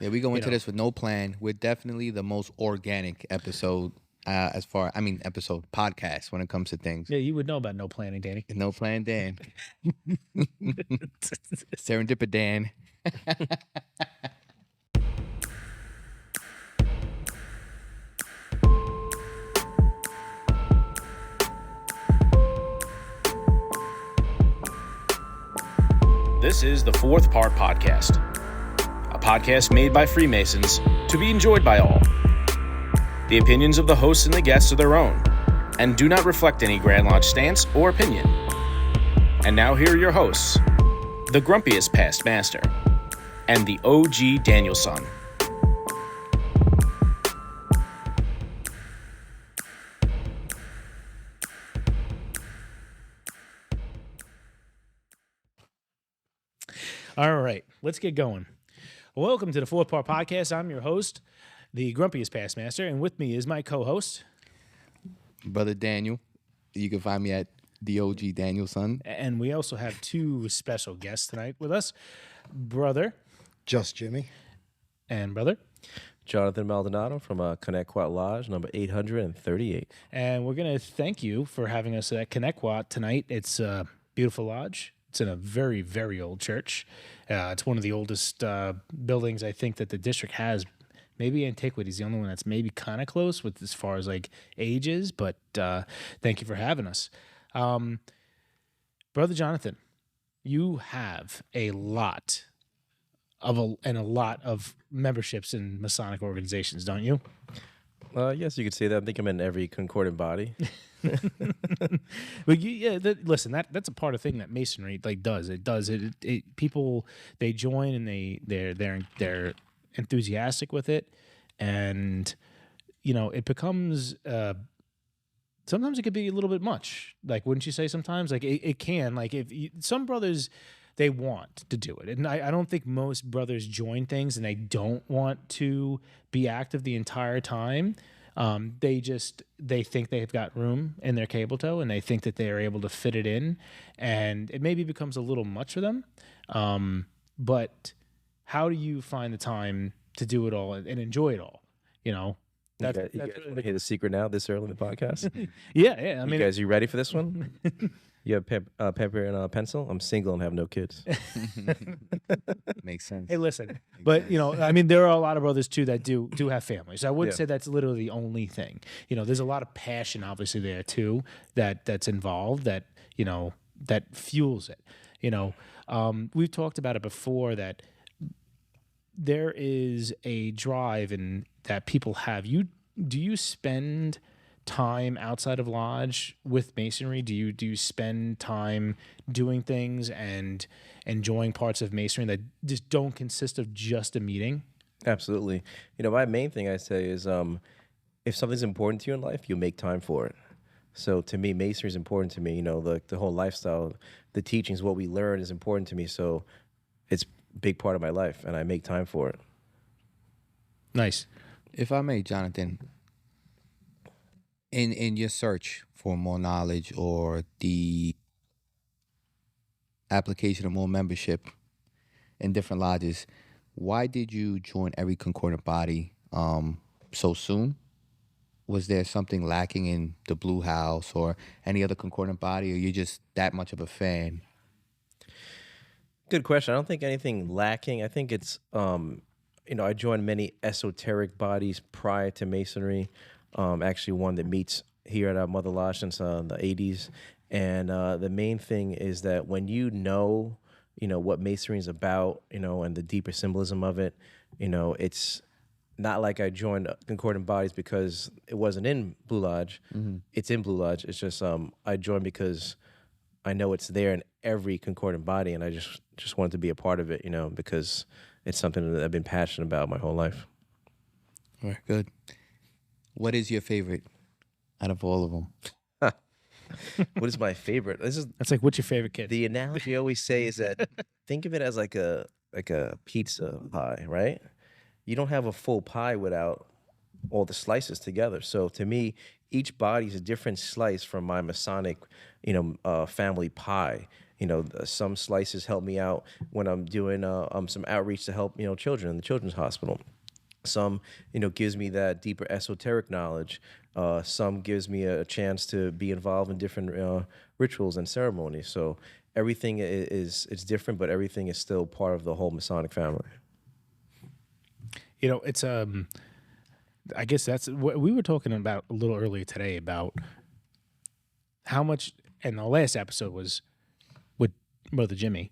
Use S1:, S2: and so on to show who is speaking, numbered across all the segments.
S1: Yeah, we go into this with no plan. We're definitely the most organic episode episode podcast when it comes to things.
S2: Yeah, you would know about no planning, Danny.
S1: No plan, Dan. Serendipity, Dan.
S3: This is the Fourth Part Podcast, a podcast made by Freemasons to be enjoyed by all. The opinions of the hosts and the guests are their own, and do not reflect any Grand Lodge stance or opinion. And now here are your hosts, the grumpiest past master, and the OG Danielson.
S2: All right, let's get going. Welcome to the Fourth Part Podcast. I'm your host, the grumpiest past master, and with me is my co-host,
S1: Brother Daniel. You can find me at the OG Danielson.
S2: and we also have two special guests tonight with us, Brother
S4: Just Jimmy.
S2: and Brother.
S5: Jonathan Maldonado from Connecticut Lodge, number 838.
S2: And we're going to thank you for having us at Connecticut tonight. It's a beautiful lodge. It's in a very, very old church. It's one of the oldest buildings I think that the district has. Maybe Antiquity is the only one that's maybe kind of close with as far as like ages, but thank you for having us. Brother Jonathan, you have a lot of memberships in Masonic organizations, don't you?
S5: Yes, you could say that. I think I'm in every concordant body.
S2: But listen, that's a part of the thing that Masonry does. It does it. People, they join and they're enthusiastic with it, and it becomes sometimes it could be a little bit much. Like, wouldn't you say sometimes? Like it can. Like some brothers, they want to do it, and I don't think most brothers join things and they don't want to be active the entire time. They think they've got room in their cable tow, and they think that they are able to fit it in, and it maybe becomes a little much for them. But how do you find the time to do it all and enjoy it all?
S5: You guys want to hear the secret now this early in the podcast?
S2: Yeah. I mean,
S5: you ready for this one? You have paper and pencil? I'm single and have no kids.
S1: Makes sense.
S2: hey, listen, but I mean, there are a lot of brothers too that do have families. I wouldn't
S5: Yeah.
S2: say that's literally the only thing. There's a lot of passion, obviously, there too that's involved that that fuels it. We've talked about it before that there is a drive and that people have. Do you spend time outside of lodge with Masonry? Do you spend time doing things and enjoying parts of Masonry that just don't consist of just a meeting?
S5: Absolutely. My main thing I say is if something's important to you in life, you make time for it. So to me, Masonry is important to me. The whole lifestyle, the teachings, what we learn is important to me. So it's a big part of my life, and I make time for it.
S2: Nice.
S1: If I may, Jonathan, in your search for more knowledge or the application of more membership in different lodges, why did you join every concordant body so soon? Was there something lacking in the Blue House or any other concordant body, or you're just that much of a fan?
S5: Good question. I don't think anything lacking. I think it's, I joined many esoteric bodies prior to Masonry. Actually, one that meets here at our Mother Lodge since the 80s. And the main thing is that when what Masonry is about, and the deeper symbolism of it, it's not like I joined concordant bodies because it wasn't in Blue Lodge. Mm-hmm. It's in Blue Lodge. It's just I joined because I know it's there in every concordant body, and I just wanted to be a part of it, because it's something that I've been passionate about my whole life.
S1: All right, good. What is your favorite out of all of them?
S5: What is my favorite?
S2: That's like, what's your favorite kid?
S5: The analogy I always say is that think of it as like a pizza pie, right? You don't have a full pie without all the slices together. So to me, each body is a different slice from my Masonic, family pie. Some slices help me out when I'm doing some outreach to help children in the children's hospital. Some gives me that deeper esoteric knowledge. Some gives me a chance to be involved in different rituals and ceremonies. So everything is different, but everything is still part of the whole Masonic family.
S2: It's I guess that's what we were talking about a little earlier today, about how much, and the last episode was with Brother Jimmy,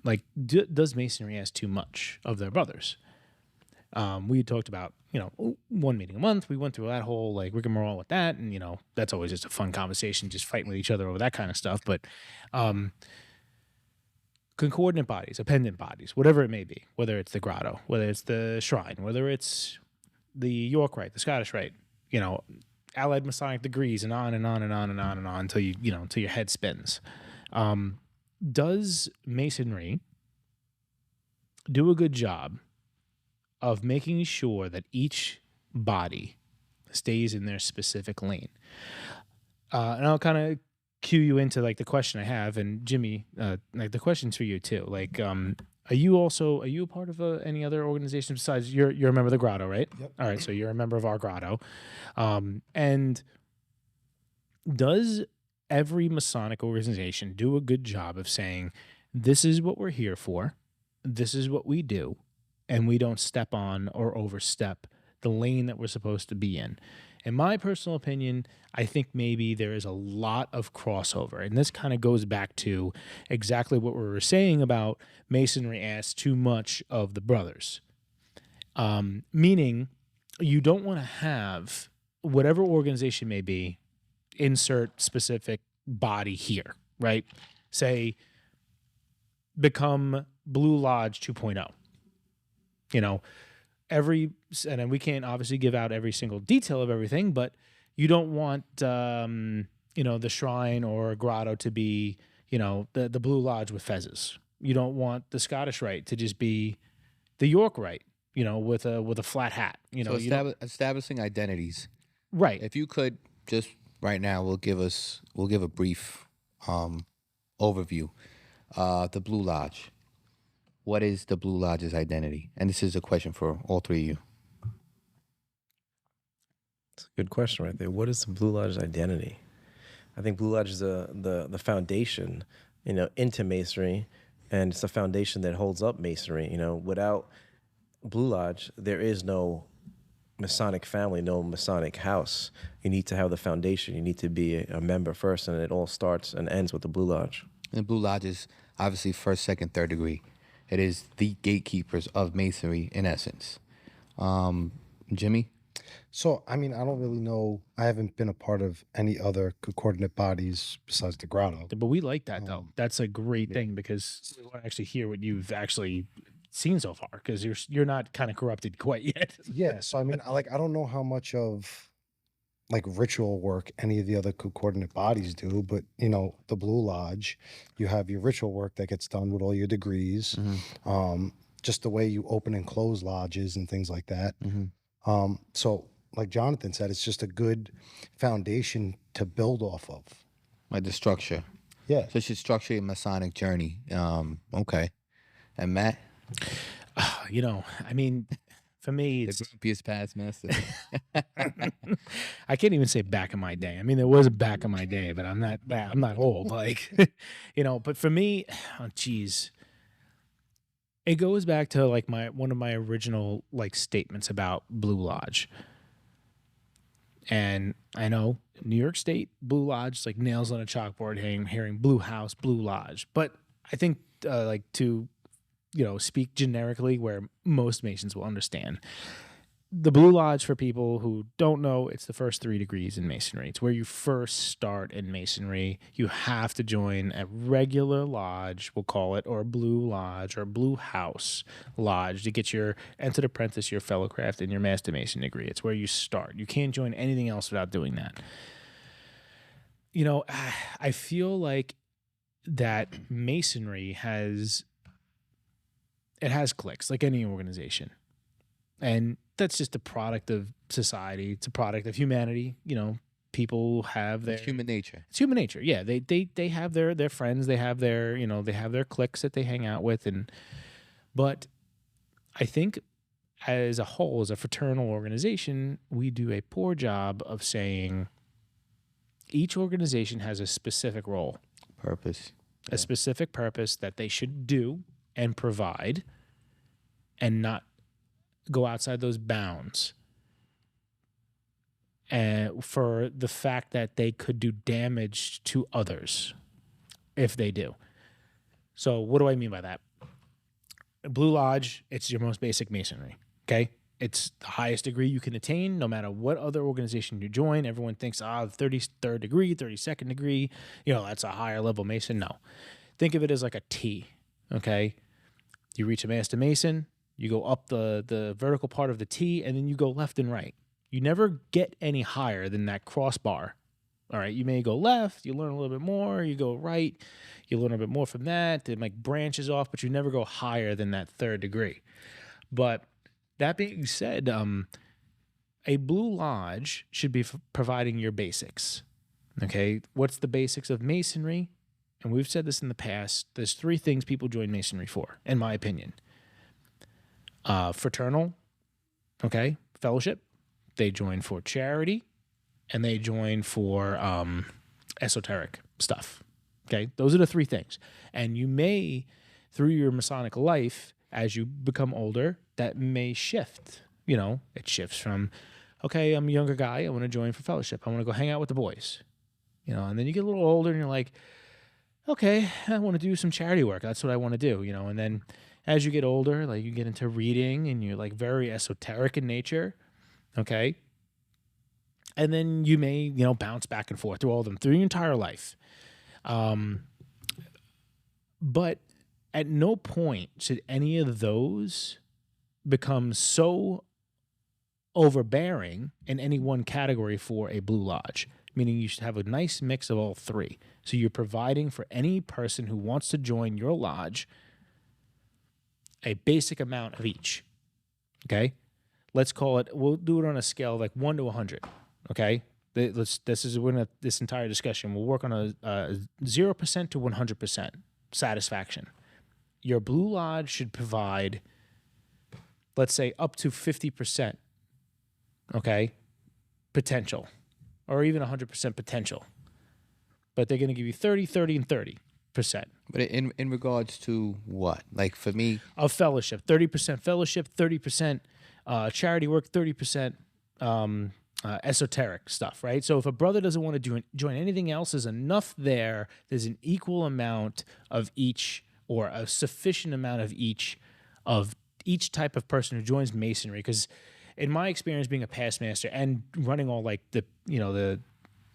S2: like, does Masonry ask too much of their brothers? We talked about, one meeting a month. We went through that whole like rigmarole with that. And, that's always just a fun conversation, just fighting with each other over that kind of stuff. But concordant bodies, appendant bodies, whatever it may be, whether it's the grotto, whether it's the shrine, whether it's the York Rite, the Scottish Rite, allied Masonic degrees, and on and on and on and on and on until until your head spins. Does Masonry do a good job of making sure that each body stays in their specific lane? And I'll kind of cue you into like the question I have, and Jimmy, like the question's for you too. Like, are you a part of any other organization besides you're a member of the Grotto, right?
S4: Yep.
S2: All right, so you're a member of our Grotto, and does every Masonic organization do a good job of saying, this is what we're here for, this is what we do, and we don't step on or overstep the lane that we're supposed to be in? In my personal opinion, I think maybe there is a lot of crossover. And this kind of goes back to exactly what we were saying about Masonry asks too much of the brothers. Meaning, you don't want to have whatever organization may be, insert specific body here, right? Say, become Blue Lodge 2.0. And then we can't obviously give out every single detail of everything, but you don't want, the shrine or grotto to be, the Blue Lodge with fezzes. You don't want the Scottish Rite to just be the York Rite, with a flat hat.
S1: So establishing identities.
S2: Right.
S1: If you could just right now, we'll give a brief overview. The Blue Lodge. What is the Blue Lodge's identity? And this is a question for all three of you.
S5: It's a good question right there. What is the Blue Lodge's identity? I think Blue Lodge is the foundation, into Masonry, and it's the foundation that holds up Masonry. Without Blue Lodge, there is no Masonic family, no Masonic house. You need to have the foundation. You need to be a member first, and it all starts and ends with the Blue Lodge.
S1: And the Blue Lodge is obviously first, second, third degree. It is the gatekeepers of Masonry in essence. Jimmy?
S4: So, I don't really know. I haven't been a part of any other concordant bodies besides the Grotto.
S2: But we like that, though. That's a great thing, because we want to actually hear what you've actually seen so far, because you're not kind of corrupted quite yet.
S4: Yeah. So, I don't know how much of like ritual work any of the other concordant bodies do, but the Blue Lodge, you have your ritual work that gets done with all your degrees, just the way you open and close lodges and things like that. So like Jonathan said, it's just a good foundation to build off of.
S1: Like the structure.
S4: Yeah.
S1: So it should structure your Masonic journey. Okay. And Matt?
S2: For me,
S1: The
S2: it's,
S1: grumpiest past master.
S2: I can't even say back in my day. There was a back in my day, but I'm not old. Like, but for me, oh, geez, it goes back to like one of my original like statements about Blue Lodge. And I know New York State, Blue Lodge, is like nails on a chalkboard, hearing Blue House, Blue Lodge. But I think like to speak generically where most Masons will understand. The Blue Lodge, for people who don't know, it's the first 3 degrees in Masonry. It's where you first start in Masonry. You have to join a regular lodge, we'll call it, or a Blue Lodge or Blue House Lodge to get your entered apprentice, your fellowcraft, and your Master Mason degree. It's where you start. You can't join anything else without doing that. I feel like that Masonry has cliques like any organization. And that's just a product of society. It's a product of humanity. people have their
S1: It's human nature.
S2: It's human nature. Yeah, they have their friends, they have their they have their cliques that they hang out with, but I think as a whole, as a fraternal organization, we do a poor job of saying each organization has a specific role,
S1: Purpose.
S2: a specific purpose that they should do and provide, and not go outside those bounds. For the fact that they could do damage to others if they do. So what do I mean by that? Blue Lodge, it's your most basic masonry, okay? It's the highest degree you can attain no matter what other organization you join. Everyone thinks, 33rd degree, 32nd degree, that's a higher level mason. No. Think of it as like a T, okay? You reach a master mason, you go up the vertical part of the T, and then you go left and right. You never get any higher than that crossbar. All right, you may go left, you learn a little bit more, you go right, you learn a bit more from that, it like branches off, but you never go higher than that 3rd degree. But that being said, a Blue Lodge should be providing your basics. Okay, what's the basics of masonry? And we've said this in the past, there's 3 things people join masonry for, in my opinion. Fraternal, okay, fellowship. They join for charity, and they join for esoteric stuff. Okay, those are the 3 things. And you may, through your Masonic life, as you become older, that may shift. It shifts from, okay, I'm a younger guy, I want to join for fellowship, I want to go hang out with the boys. And then you get a little older, and you're like, okay, I want to do some charity work. That's what I want to do. And then as you get older, like you get into reading, and you're like very esoteric in nature. Okay. And then you may, bounce back and forth through all of them through your entire life. But at no point should any of those become so overbearing in any one category for a Blue Lodge, meaning you should have a nice mix of all 3. So you're providing for any person who wants to join your lodge a basic amount of each. Okay. Let's call it, we'll do it on a scale of like 1 to 100, okay? This entire discussion, we'll work on a 0% to 100% satisfaction. Your Blue Lodge should provide, let's say, up to 50%, okay, potential, or even 100% potential. But they're going to give you 30, 30, and 30%.
S1: But in regards to what? Like for me?
S2: Of fellowship, 30% fellowship, 30% charity work, 30% esoteric stuff, right? So if a brother doesn't want to join anything else, there's enough there. There's an equal amount of each, or a sufficient amount of each type of person who joins masonry. Because in my experience, being a past master and running all like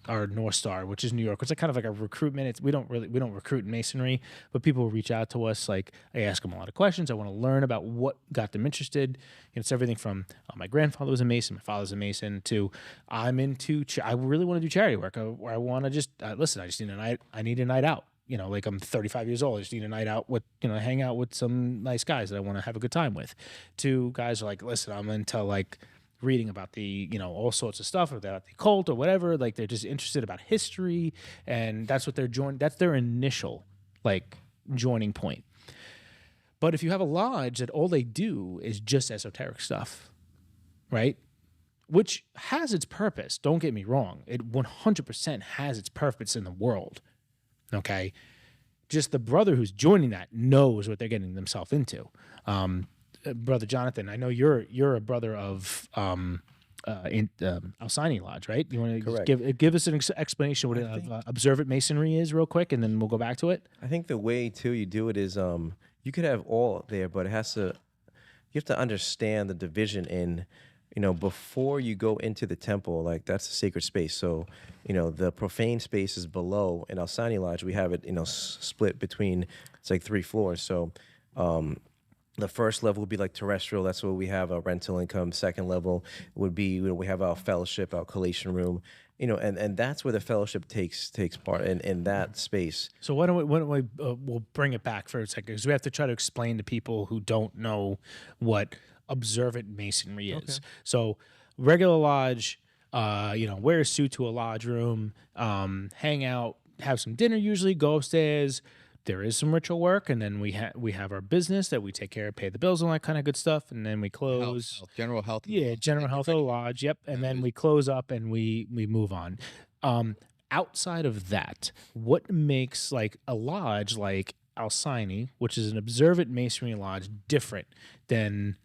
S2: our North Star, which is New York, it's kind of like a recruitment. We don't recruit in masonry, but people reach out to us. Like, I ask them a lot of questions. I want to learn about what got them interested. It's everything from my grandfather was a mason, my father's a mason, to I really want to do charity work, or I want to just listen. I just need a night. I need a night out. Like I'm 35 years old. I just need a night out with hang out with some nice guys that I want to have a good time with. To guys are like, listen, I'm into like reading about the, all sorts of stuff about the cult or whatever. Like they're just interested about history, and that's what that's their initial like joining point. But if you have a lodge that all they do is just esoteric stuff, right? Which has its purpose. Don't get me wrong. It 100% has its purpose in the world. Okay. Just the brother who's joining that knows what they're getting themselves into. Brother Jonathan, I know you're a brother of Alcyone Lodge, right? You want to give us an explanation what observant masonry is real quick, and then we'll go back to it.
S5: I think the way too you do it is you could have all there, but you have to understand the division in, before you go into the temple, like that's a sacred space. So, the profane space is below. In Alcyone Lodge, we have it, split between, it's like 3 floors. So, the first level would be like terrestrial. That's where we have our rental income. Second level would be, we have our fellowship, our collation room, and that's where the fellowship takes part in that space.
S2: So why don't we we'll bring it back for a second, because we have to try to explain to people who don't know what observant masonry is. Okay. So regular lodge, wear a suit to a lodge room, hang out, have some dinner usually, go upstairs. There is some ritual work, and then we have our business that we take care of, pay the bills, all that kind of good stuff, and then we close.
S1: General health.
S2: Yeah, general health of the lodge. Yep, and then we close up and we move on. Outside of that, what makes like a lodge like Alcyone, which is an observant masonry lodge, different than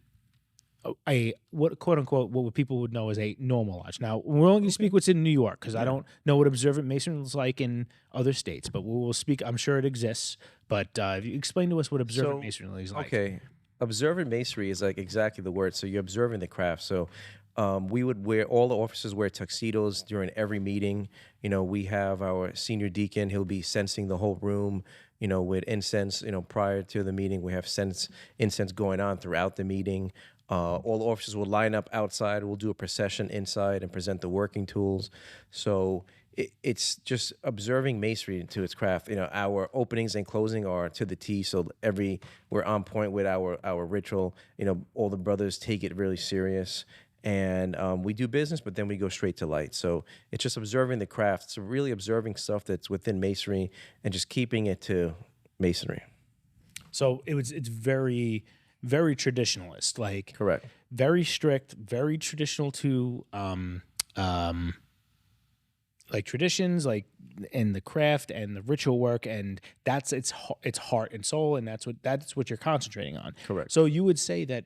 S2: a what quote unquote what people would know as a normal lodge? Now we're only going to speak what's in New York because I don't know what observant masonry is like in other states, but we'll speak. I'm sure it exists, but if you explain to us what observant masonry is like.
S5: Okay, observant masonry is like exactly the word. So you're observing the craft. So we would wear, all the officers wear tuxedos during every meeting. We have our senior deacon. He'll be censing the whole room, with incense. Prior to the meeting, we have incense going on throughout the meeting. All the officers will line up outside. We'll do a procession inside and present the working tools. So it's just observing masonry to its craft. Our openings and closing are to the T. So we're on point with our ritual. All the brothers take it really serious. And we do business, but then we go straight to light. So it's just observing the craft. It's really observing stuff that's within masonry and just keeping it to masonry.
S2: So it's very, very traditionalist, like
S5: Correct.
S2: very strict, very traditional to like traditions, like in the craft and the ritual work, and that's its heart and soul, and that's what you're concentrating on.
S5: Correct.
S2: So you would say that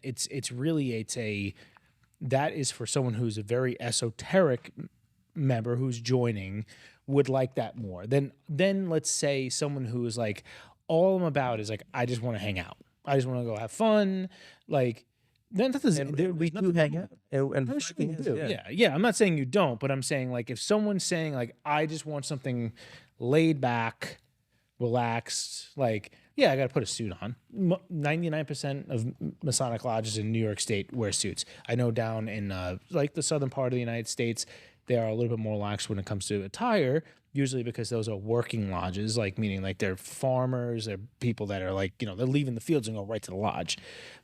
S2: that is for someone who's a very esoteric member who's joining would like that more. Then let's say someone who is like, all I'm about is like, I just want to hang out. I just want to go have fun. Like, then that doesn't.
S5: We do hang out. And
S2: I'm sure you do. Yeah. I'm not saying you don't, but I'm saying like if someone's saying like, I just want something laid back, relaxed, like, yeah, I got to put a suit on. 99% of Masonic lodges in New York State wear suits. I know down in like the southern part of the United States, they are a little bit more lax when it comes to attire, usually because those are working lodges, like meaning like they're farmers, they're people that are like, they're leaving the fields and go right to the lodge.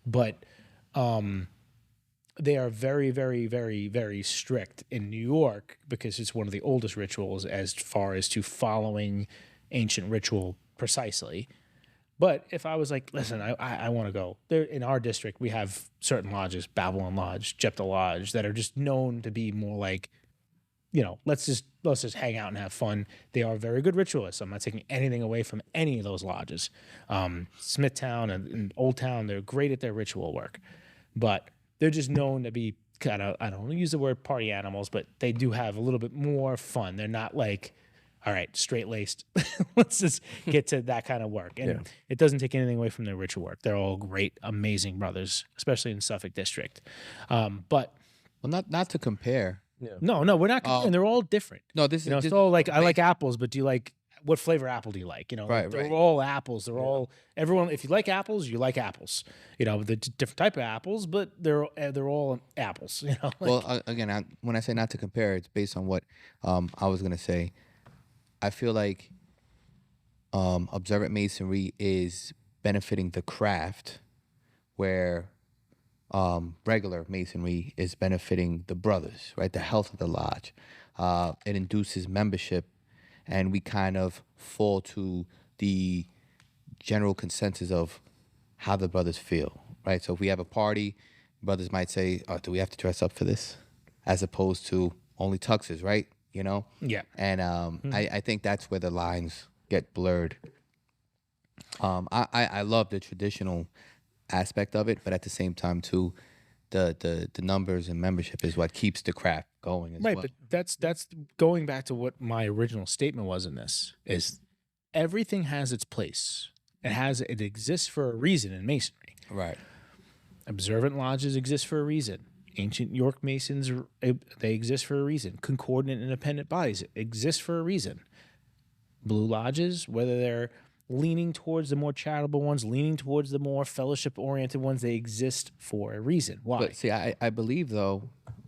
S2: But they are very, very, very, very strict in New York because it's one of the oldest rituals as far as to following ancient ritual precisely. But if I was like, listen, I want to go there in our district, we have certain lodges, Babylon Lodge, Jephthah Lodge, that are just known to be more like, let's just hang out and have fun. They are very good ritualists. I'm not taking anything away from any of those lodges. Smithtown and Old Town, they're great at their ritual work, but they're just known to be kind of, I don't want to use the word party animals, but they do have a little bit more fun. They're not like, all right, straight-laced. Let's just get to that kind of work. And it doesn't take anything away from their ritual work. They're all great, amazing brothers, especially in Suffolk District. But
S1: not to compare.
S5: Yeah.
S2: No, we're not comparing. They're all different.
S1: No, this is
S2: it's all like, I like apples, but do you like, what flavor apple do you like? They're all apples. They're all, everyone, if you like apples, you like apples. The different type of apples, but they're all apples.
S1: Well, again, when I say not to compare, it's based on what I was going to say. I feel like observant masonry is benefiting the craft, where regular masonry is benefiting the brothers, right? The health of the lodge. It induces membership, and we kind of fall to the general consensus of how the brothers feel, right? So if we have a party, brothers might say, do we have to dress up for this? As opposed to only tuxes, right?
S2: Yeah.
S1: And I think that's where the lines get blurred. I love the traditional aspect of it, but at the same time too, the numbers and membership is what keeps the craft going as well.
S2: Right, but that's going back to what my original statement was in this, is everything has its place. It exists for a reason in masonry.
S1: Right.
S2: Observant lodges exist for a reason. Ancient York Masons, they exist for a reason. Concordant independent bodies exist for a reason. Blue lodges, whether they're leaning towards the more charitable ones, leaning towards the more fellowship-oriented ones, they exist for a reason. Why?
S1: But see, I believe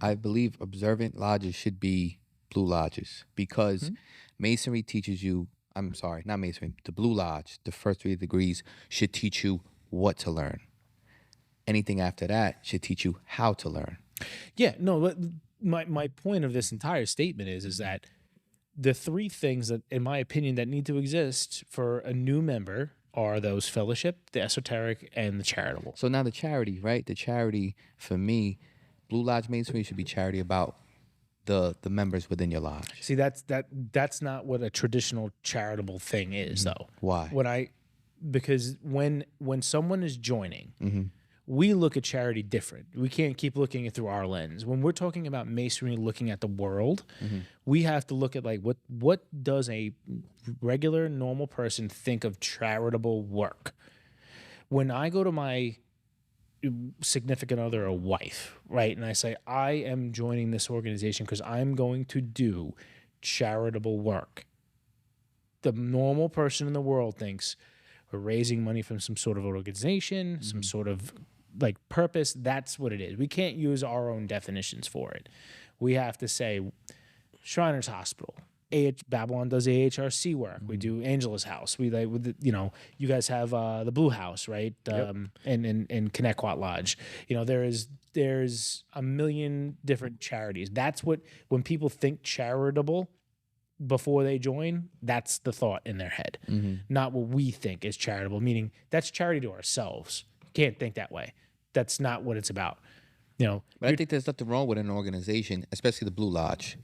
S1: observant lodges should be blue lodges, because masonry teaches you, I'm sorry, not masonry, the blue lodge, the first 3 degrees should teach you what to learn. Anything after that should teach you how to learn.
S2: Yeah, no. My point of this entire statement is that the three things that, in my opinion, that need to exist for a new member are those fellowship, the esoteric, and the charitable.
S1: So now the charity, right? The charity for me, Blue Lodge Masonry should be charity about the members within your lodge.
S2: See, that's not what a traditional charitable thing is, though.
S1: Why?
S2: Because when someone is joining, we look at charity different. We can't keep looking at it through our lens. When we're talking about masonry, looking at the world, we have to look at like what does a regular normal person think of charitable work? When I go to my significant other, a wife, right, and I say I am joining this organization because I'm going to do charitable work, the normal person in the world thinks we're raising money from some sort of organization, some sort of like purpose. That's what it is. We can't use our own definitions for it. We have to say Shriners Hospital. Babylon does AHRC work. We do Angela's House. We like, you guys have the Blue House, right? And Connecticut Lodge. There's a million different charities. That's what, when people think charitable before they join, that's the thought in their head, not what we think is charitable. Meaning that's charity to ourselves. Can't think that way. That's not what it's about.
S1: But I think there's nothing wrong with an organization, especially the Blue Lodge,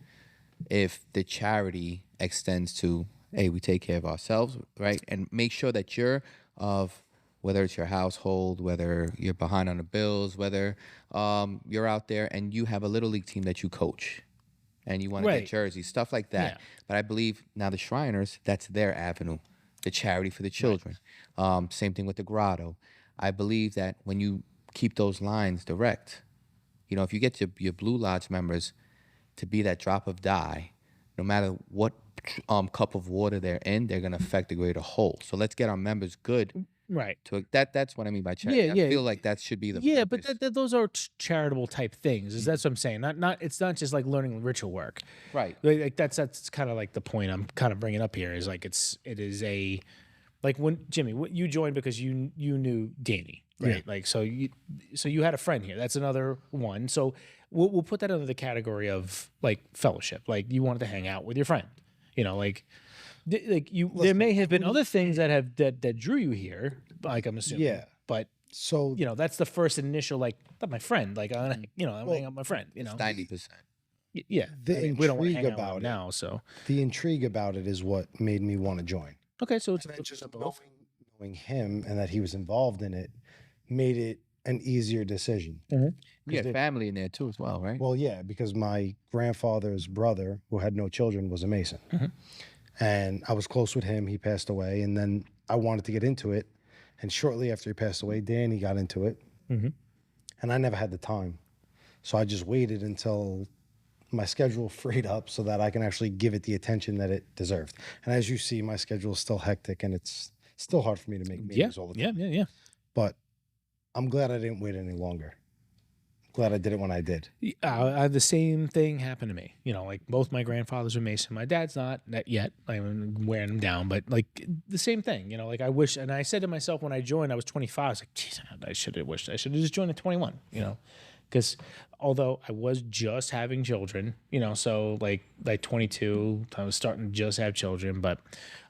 S1: if the charity extends to, hey, we take care of ourselves, right? And make sure that you're of, whether it's your household, whether you're behind on the bills, whether you're out there and you have a little league team that you coach and you want to get jerseys, stuff like that.
S2: Yeah.
S1: But I believe now the Shriners, that's their avenue, the charity for the children. Same thing with the Grotto. I believe that when you keep those lines direct, if you get your Blue Lodge members to be that drop of dye, no matter what cup of water they're in, they're going to affect the greater whole. So let's get our members good.
S2: Right.
S1: That's what I mean by charity. I feel like that should be the purpose.
S2: But those are charitable type things. That's what I'm saying. It's not just like learning ritual work.
S1: Right.
S2: Like that's kind of like the point I'm kind of bringing up here is like it is a, like when Jimmy, you joined because you knew Danny, right?
S4: Yeah.
S2: Like so you had a friend here. That's another one. So we'll put that under the category of like fellowship. Like you wanted to hang out with your friend. There may have been other things that drew you here, like I'm assuming.
S4: Yeah.
S2: But
S4: So
S2: that's the first initial like my friend. Like I'm hanging out with my friend.
S1: 90%.
S2: Yeah.
S4: The
S2: We don't want to
S4: intrigue
S2: hang out
S4: about it.
S2: now. So
S4: the intrigue about it is what made me want to join.
S2: okay, so it's
S4: And then just knowing him and that he was involved in it made it an easier decision.
S1: You had family in there too as well, right?
S4: Well, yeah, because my grandfather's brother, who had no children, was a Mason. And I was close with him. He passed away. And then I wanted to get into it. And shortly after he passed away, Danny got into it. And I never had the time. So I just waited until my schedule freed up so that I can actually give it the attention that it deserved. And as you see, my schedule is still hectic and it's still hard for me to make meetings all the time.
S2: Yeah.
S4: But I'm glad I didn't wait any longer. Glad I did it when I did.
S2: The same thing happened to me. Like both my grandfathers are Mason. My dad's not yet. I'm wearing him down, but like the same thing. Like I wish, and I said to myself when I joined, I was 25. I was like, geez, I should have just joined at 21. Because although I was just having children, so like 22, I was starting to just have children. But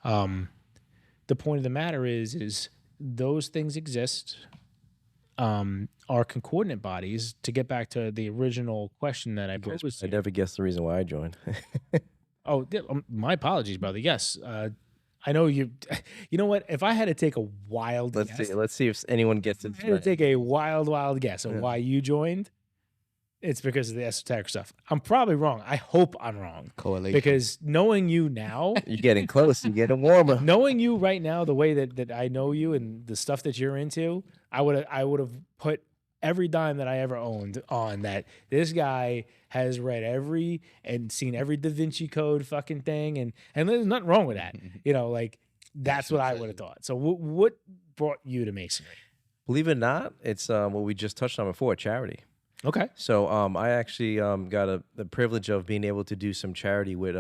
S2: the point of the matter is those things exist. Our concordant bodies, to get back to the original question that I posed.
S5: I never guessed the reason why I joined.
S2: My apologies, brother. Yes. I know you. You know what? If I had to take a wild guess,
S5: Let's see if anyone gets it.
S2: I had to take a wild guess of why you joined. It's because of the esoteric stuff. I'm probably wrong. I hope I'm wrong.
S1: Correlation.
S2: Because knowing you now,
S5: You're getting close. You're getting warmer.
S2: knowing you right now, the way that I know you and the stuff that you're into, I would have put every dime that I ever owned on that. This guy has read every and seen every Da Vinci Code fucking thing, and there's nothing wrong with that. Like that's what I would have thought. So what brought you to Masonry?
S5: Believe it or not, it's what we just touched on before, charity.
S2: Okay.
S5: So I actually got the privilege of being able to do some charity with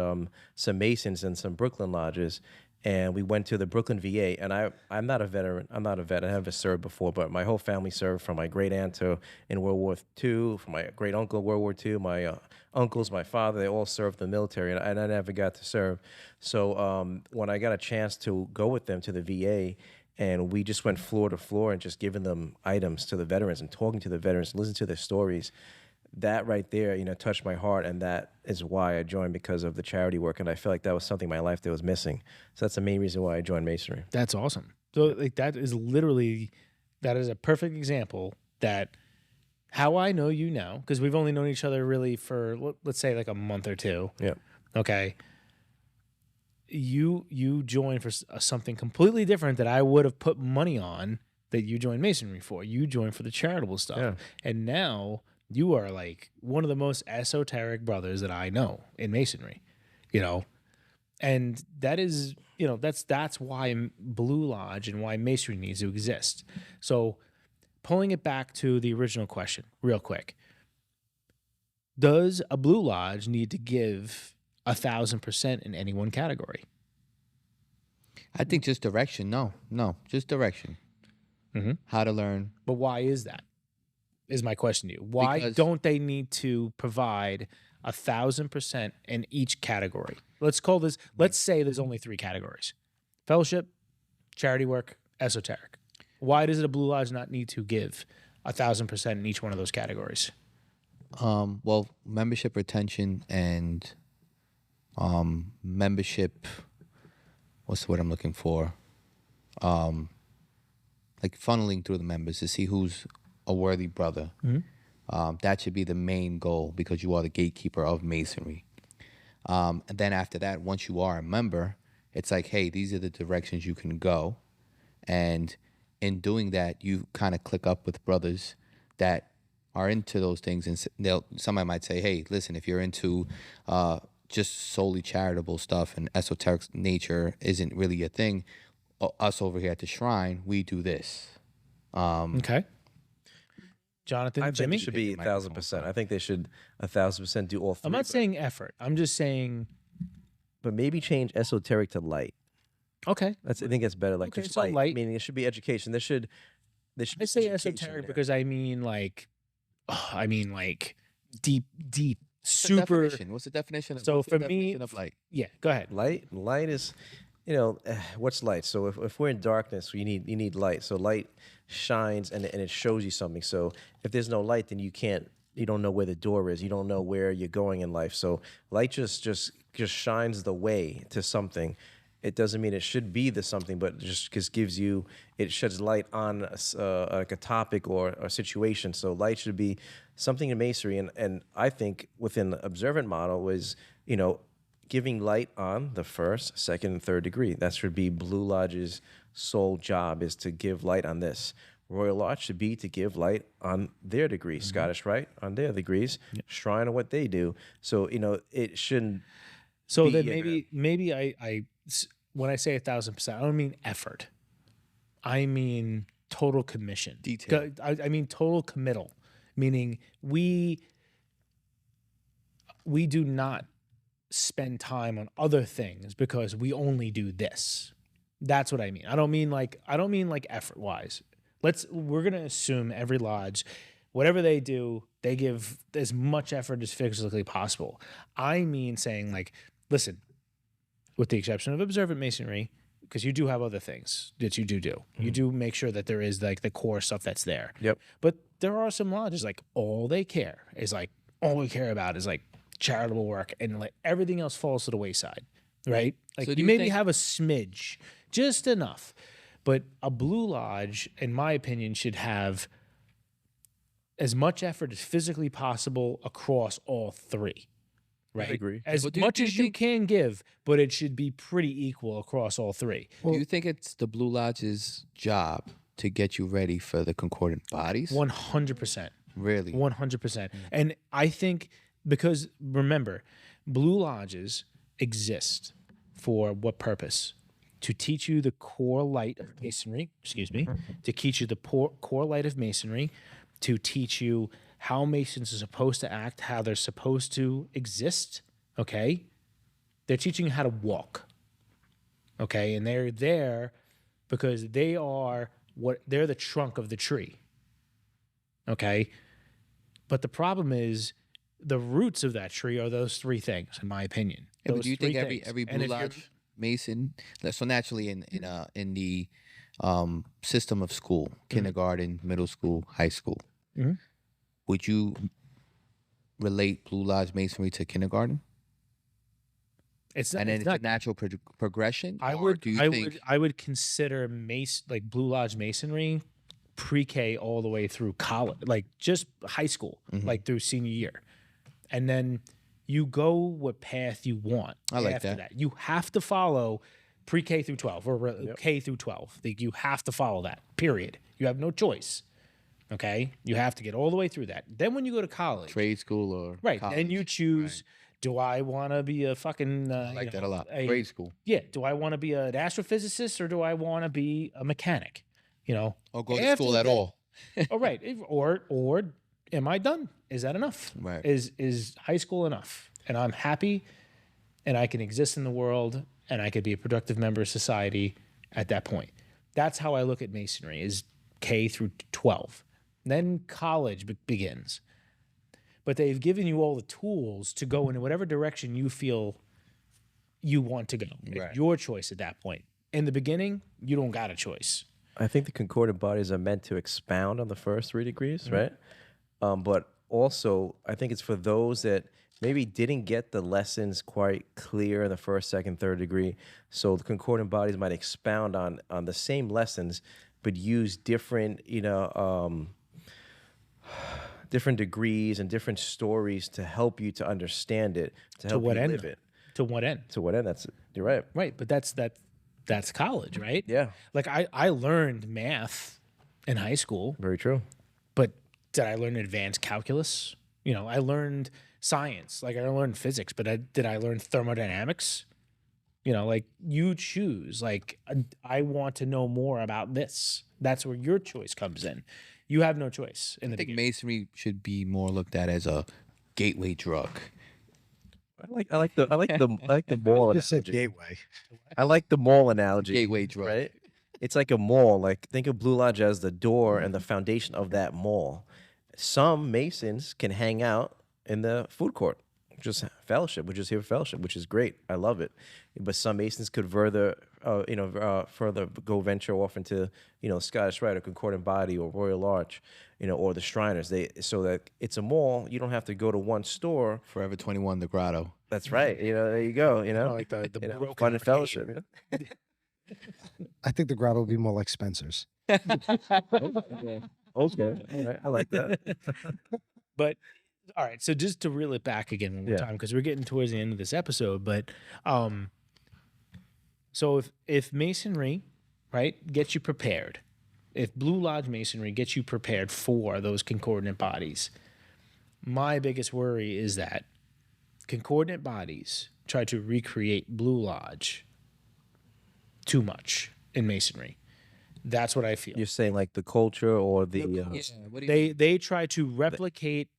S5: some Masons and some Brooklyn lodges. and we went to the Brooklyn VA. And I'm not a veteran. I'm not a vet. I haven't served before, but my whole family served, from my great aunt to in World War II, from my great uncle World War II, my uncles, my father, they all served in the military, and I never got to serve. So when I got a chance to go with them to the VA, and we just went floor to floor and just giving them items to the veterans and talking to the veterans, listening to their stories, that right there, touched my heart, and that is why I joined, because of the charity work, and I feel like that was something in my life that was missing. So that's the main reason why I joined Masonry.
S2: That's awesome. So like that is a perfect example that how I know you now, because we've only known each other really for, let's say, like a month or two.
S5: Yeah.
S2: Okay. You joined for something completely different that I would have put money on that you joined Masonry for. You joined for the charitable stuff. Yeah. And now you are like one of the most esoteric brothers that I know in Masonry, and that is, that's why Blue Lodge and why Masonry needs to exist. So pulling it back to the original question real quick, does a Blue Lodge need to give 1,000% in any one category?
S1: I think just direction. No, just direction.
S2: Mm-hmm.
S1: How to learn.
S2: But why is that? Is my question to you. Why don't they need to provide 1,000% in each category? Let's say there's only 3 categories: fellowship, charity work, esoteric. Why does a Blue Lodge not need to give 1,000% in each one of those categories?
S1: Well, membership retention and membership, what's the word I'm looking for? Like funneling through the members to see who's a worthy brother. Mm-hmm. That should be the main goal, because you are the gatekeeper of Masonry. And then after that, once you are a member, it's like, hey, these are the directions you can go. And in doing that, you kind of click up with brothers that are into those things. And somebody might say, hey, listen, if you're into just solely charitable stuff and esoteric nature isn't really your thing, us over here at the shrine, we do this.
S2: Okay. Jonathan,
S5: I think
S2: Jimmy?
S5: it should be 1,000%. I think they should 1,000% do all 3.
S2: I'm not saying effort. I'm just saying.
S5: But maybe change esoteric to light.
S2: Okay.
S5: I think it's better. Like,
S2: okay,
S5: just
S2: so light.
S5: Meaning it should be education. There should
S2: I say esoteric because I mean like deep, super.
S1: What's the definition of,
S2: so for me,
S1: of light?
S2: Yeah, go ahead.
S5: Light is, what's light? So if we're in darkness, you need light. So light shines and it shows you something. So if there's no light, then you don't know where the door is. You don't know where you're going in life. So light just shines the way to something. It doesn't mean it should be the something, but just it sheds light on like a topic or a situation. So light should be something in Masonry, and I think within the observant model was, giving light on the 1st, 2nd, and 3rd degree. That should be Blue Lodge's sole job, is to give light on this. Royal Lodge should be to give light on their degrees. Mm-hmm. Scottish Rite on their degrees. Yep. Shrine on what they do. So it shouldn't.
S2: So then maybe I when I say 1,000%, I don't mean effort. I mean total commission.
S1: Detail.
S2: I mean total committal, meaning we do not spend time on other things because we only do this. That's what I mean. I don't mean like effort wise. We're gonna assume every lodge, whatever they do, they give as much effort as physically possible. I mean saying like, listen, with the exception of observant Masonry, because you do have other things that you do. Mm-hmm. You do make sure that there is like the core stuff that's there.
S5: Yep.
S2: But there are some lodges like all we care about is like charitable work, and like everything else falls to the wayside, right? Like so you maybe have a smidge, just enough. But a Blue Lodge, in my opinion, should have as much effort as physically possible across all 3. Right.
S5: I agree.
S2: As much as you can give, but it should be pretty equal across all 3.
S1: Well, do you think it's the Blue Lodge's job to get you ready for the concordant bodies?
S2: 100%.
S1: Really?
S2: 100%. And I think because, remember, Blue Lodges exist for what purpose? To teach you the core light of Masonry, to teach you the core light of Masonry, to teach you how Masons are supposed to act, how they're supposed to exist, okay? They're teaching you how to walk, Okay, and they're there because they're the trunk of the tree. Okay, but the problem is the roots of that tree are those three things, in my opinion.
S1: Yeah, but
S2: Those
S1: do you
S2: three
S1: think
S2: things.
S1: every
S2: And
S1: Blue
S2: if you're-
S1: Lodge Mason, so naturally in the system of school, kindergarten, middle school, high school,
S2: Mhm.
S1: would you relate Blue Lodge Masonry to kindergarten?
S2: it's
S1: And then
S2: it's
S1: it's a
S2: not
S1: natural progression?
S2: I
S1: or
S2: would
S1: do you
S2: I
S1: think
S2: would I would consider like Blue Lodge Masonry pre-K all the way through college, like just high school,
S1: Mm-hmm.
S2: like through senior year. And then you go what path you want
S1: I like
S2: after
S1: that.
S2: You have to follow pre-K through 12 or K through 12. Like, you have to follow that. Period. You have no choice. Okay? You have to get all the way through that. Then when you go to college,
S1: trade school or
S2: right,
S1: college?
S2: then you choose, do I want to be a fucking
S1: I like that a lot.
S2: a-
S1: Grade school.
S2: Yeah. Do I want to be an astrophysicist or do I want to be a mechanic?
S1: Or go to
S2: After
S1: school at
S2: that-
S1: all.
S2: All right. Or am I done? Is that enough?
S1: Right.
S2: Is high school enough? And I'm happy and I can exist in the world and I could be a productive member of society at that point. That's how I look at Masonry, is K through 12. Then college begins. But they've given you all the tools to go in whatever direction you feel you want to go. It's
S1: Right.
S2: your choice at that point. In the beginning, you don't got a choice.
S5: I think the concordant bodies are meant to expound on the first 3 degrees, right? But also, I think it's for those that maybe didn't get the lessons quite clear in the first, second, third degree. So the concordant bodies might expound on the same lessons, but use different, different degrees and different stories to help you to understand it, to help
S2: what
S5: you
S2: end?
S5: live it.
S2: To what end?
S5: To what end? You're right.
S2: Right. But that's college, right?
S5: Yeah,
S2: Like I learned math in high school,
S5: very true.
S2: but did I learn advanced calculus? I learned science, like I learned physics, but did I learn thermodynamics? Like, you choose. Like, I want to know more about this. That's where your choice comes in. You have no choice in the
S1: I think
S2: beginning.
S1: Masonry should be more looked at as a gateway drug.
S5: I like the mall
S4: Just said
S5: analogy.
S4: gateway.
S5: I like the mall analogy.
S1: Gateway drug.
S5: Right? It's like a mall. Like, think of Blue Lodge as the door and the foundation of that mall. Some Masons can hang out in the food court, just fellowship. We're just here for fellowship, which is great. I love it. But some Masons could further go venture off into, Scottish Rite or Concordant Body or Royal Arch, or the Shriners. So that it's a mall. You don't have to go to one store.
S1: Forever 21, the Grotto.
S5: That's right. There you go.
S2: Like the broken
S5: fun and
S2: arcade.
S5: fellowship.
S4: I think the grotto would be more like Spencer's.
S5: Okay. All right. I like that.
S2: But all right, so just to reel it back again one more
S5: Yeah.
S2: time, because we're getting towards the end of this episode. But so if Masonry, right, gets you prepared, if Blue Lodge Masonry gets you prepared for those concordant bodies, my biggest worry is that concordant bodies try to recreate Blue Lodge too much in Masonry. That's what I feel.
S5: You're saying like the culture or the
S1: What do you
S2: They try to replicate.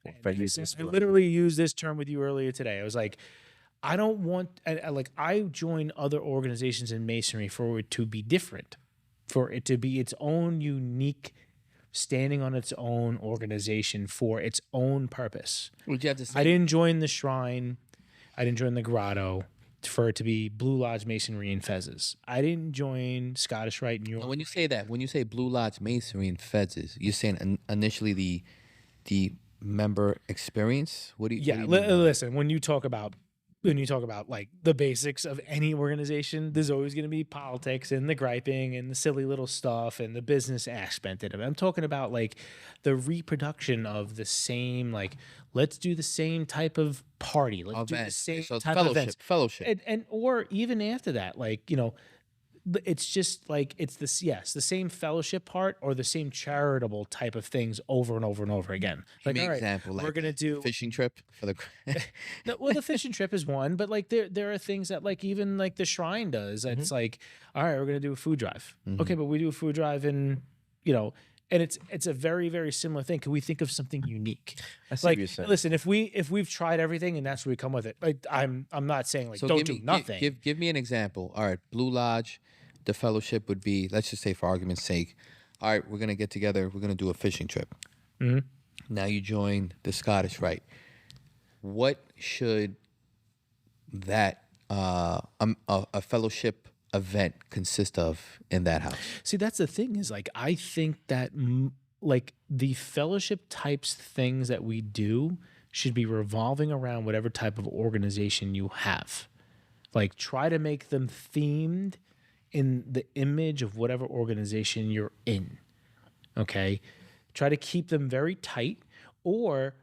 S5: if I use this
S2: I
S5: word.
S2: literally used this term with you earlier today. I was like, I don't want, I join other organizations in Masonry for it to be different, for it to be its own unique, standing on its own organization for its own purpose.
S1: would you have to say?
S2: I didn't join the Shrine. I didn't join the Grotto for it to be Blue Lodge Masonry and Fezzes. I didn't join Scottish Rite and
S1: Now,
S2: York.
S1: when you say that, when you say Blue Lodge Masonry and Fezzes, you're saying initially the member experience. What do you?
S2: Yeah,
S1: what do you mean?
S2: listen, when you talk about like the basics of any organization, there's always going to be politics and the griping and the silly little stuff and the business aspect of it. I'm talking about like the reproduction of the same, like, let's do the same type of party, let's do the
S1: Events.
S2: same
S1: So it's
S2: type of
S1: fellowship,
S2: events,
S1: fellowship.
S2: and or even after that, like, it's just like it's the same fellowship part or the same charitable type of things over and over and over again. Like,
S1: Give me
S2: all
S1: an
S2: right,
S1: example.
S2: we're
S1: Like
S2: gonna do
S1: fishing trip for the.
S2: no, well, the fishing trip is one, but like there are things that like even like the Shrine does. It's like, all right, we're gonna do a food drive. Okay, but we do a food drive in And it's a very, very similar thing. Can we think of something unique?
S5: I see
S2: Like,
S5: what you're saying.
S2: listen, if we've tried everything and that's where we come with it. Like, I'm not saying like
S1: So
S2: don't
S1: give
S2: do
S1: me,
S2: nothing.
S1: give me an example. All right, Blue Lodge, the fellowship would be, let's just say for argument's sake, all right, we're gonna get together, we're gonna do a fishing trip. Now you join the Scottish Rite. What should that a fellowship event consist of in that house?
S2: See, that's the thing is like I think that like the fellowship types things that we do should be revolving around whatever type of organization you have. Like try to make them themed in the image of whatever organization you're in. Okay? Try to keep them very tight or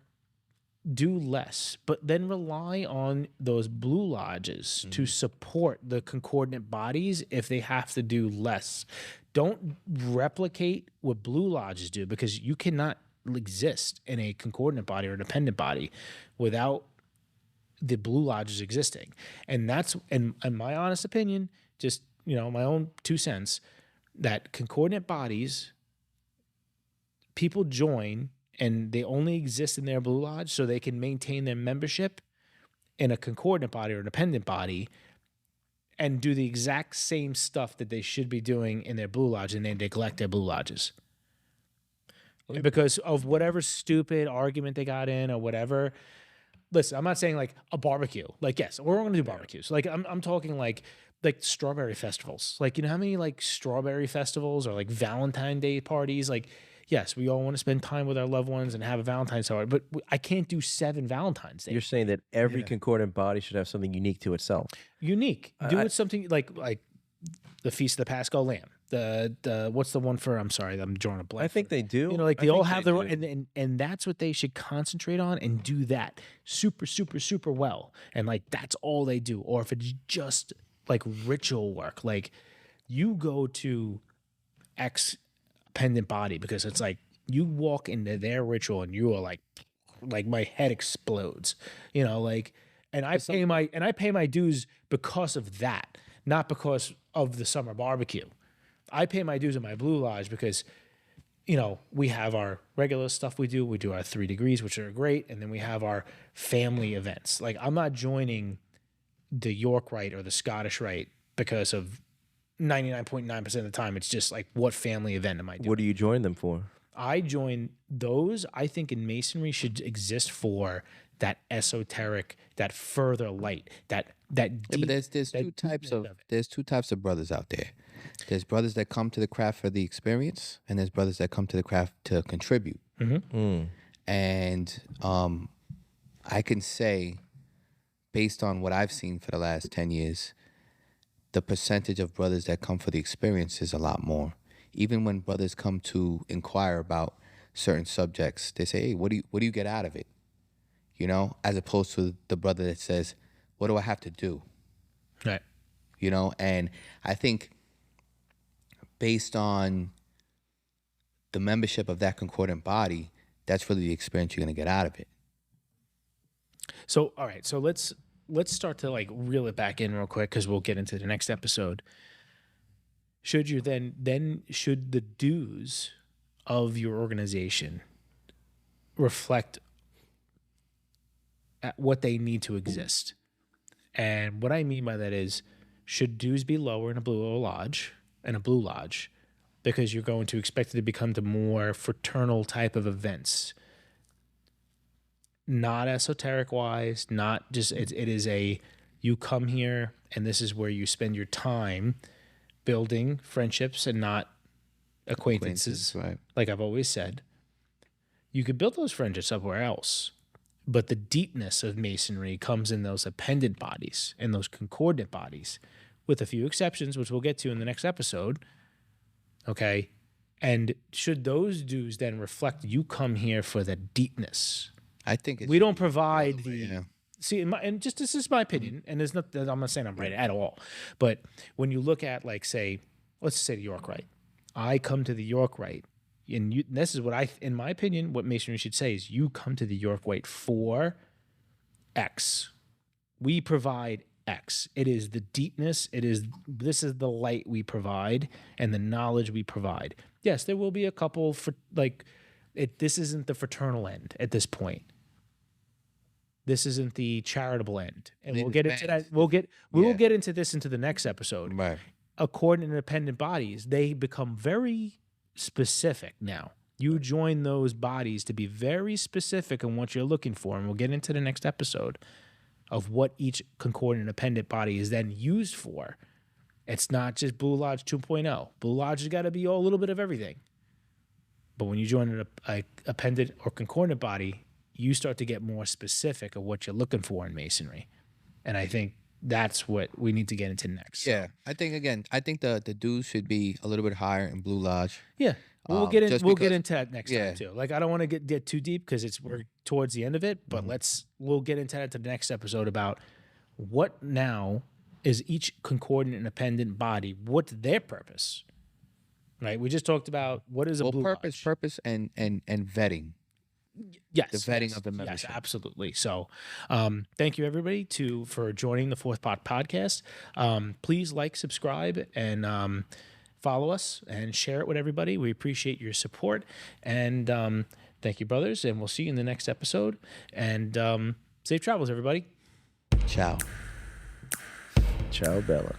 S2: do less, but then rely on those blue lodges to support the concordant bodies if they have to do less. Don't replicate what blue lodges do because you cannot exist in a concordant body or a dependent body without the blue lodges existing. And that's, in my honest opinion, just, my own 2 cents, that concordant bodies, people join and they only exist in their blue lodge so they can maintain their membership in a concordant body or a dependent body and do the exact same stuff that they should be doing in their blue lodge, and they neglect their blue lodges. Because of whatever stupid argument they got in or whatever. Listen, I'm not saying like a barbecue. Like, yes, we're going to do barbecues. Like, I'm talking like strawberry festivals. Like, you know how many like strawberry festivals or like Valentine's Day parties? Like, yes, we all want to spend time with our loved ones and have a Valentine's party, but I can't do 7 Valentine's Days.
S5: You're saying that every concordant body should have something unique to itself.
S2: Unique. Do it something like the Feast of the Paschal Lamb. The what's the one for? I'm sorry, I'm drawing a blank.
S5: I think they do.
S2: Like
S5: I
S2: they all
S5: think
S2: have
S5: they
S2: their
S5: do.
S2: and that's what they should concentrate on and do that super, super, super well. And like that's all they do. Or if it's just like ritual work, like you go to X pendant body because it's like you walk into their ritual and you are like my head explodes, like, and I pay my dues because of that, not because of the summer barbecue. I pay my dues in my blue lodge because, we have our regular stuff we do our 3 degrees, which are great. And then we have our family events. Like I'm not joining the York Rite or the Scottish Rite because of 99.9% of the time. It's just like, what family event am I doing?
S5: What do you join them for?
S2: I join those. I think in Masonry should exist for that esoteric, that further light, that deep.
S1: Yeah, but there's two types of brothers out there. There's brothers that come to the craft for the experience, and there's brothers that come to the craft to contribute. And I can say, based on what I've seen for the last 10 years, the percentage of brothers that come for the experience is a lot more. Even when brothers come to inquire about certain subjects, they say, hey, what do you get out of it? As opposed to the brother that says, what do I have to do?
S2: Right.
S1: And I think based on the membership of that concordant body, that's really the experience you're going to get out of it.
S2: So, all right. So let's start to like reel it back in real quick because we'll get into the next episode. Should you then should the dues of your organization reflect at what they need to exist? And what I mean by that is, should dues be lower in a blue lodge because you're going to expect it to become the more fraternal type of events, not esoteric wise, not just it is you come here and this is where you spend your time building friendships and not acquaintances.
S1: Right.
S2: Like I've always said, you could build those friendships somewhere else, but the deepness of Masonry comes in those appendant bodies and those concordant bodies, with a few exceptions, which we'll get to in the next episode. Okay. And should those dues then reflect you come here for the deepness?
S1: I think
S2: We don't provide the
S1: yeah.
S2: see, this is my opinion, and there's not. I'm not saying I'm right at all, but when you look at like let's say the York Rite, I come to the York Rite, and this is what in my opinion, what Masonry should say is you come to the York Rite for X. We provide X. It is the deepness. This is the light we provide and the knowledge we provide. Yes, there will be a couple for like it. This isn't the fraternal end at this point. This isn't the charitable end, and we'll get into that. We will get into this into the next episode.
S1: Right.
S2: According to independent bodies, they become very specific now. You join those bodies to be very specific in what you're looking for, and we'll get into the next episode of what each concordant independent body is then used for. It's not just Blue Lodge 2.0. Blue Lodge has got to be a little bit of everything. But when you join a pendant or concordant body, you start to get more specific of what you're looking for in Masonry. And I think that's what we need to get into next.
S1: Yeah, I think the dues should be a little bit higher in Blue Lodge.
S2: Yeah. We'll get
S1: because-
S2: into that next time too. Like I don't want to get too deep because we're towards the end of it, but we'll get into that to the next episode about what now is each concordant independent body, what's their purpose. Right? We just talked about what is a Blue Lodge.
S1: purpose and vetting.
S2: Yes,
S1: the vetting of the membership.
S2: Yes, absolutely. So, thank you everybody for joining the Fourth Pot Podcast. Please like, subscribe, and follow us and share it with everybody. We appreciate your support, and thank you, brothers. And we'll see you in the next episode. And safe travels, everybody.
S1: Ciao.
S5: Ciao, Bella.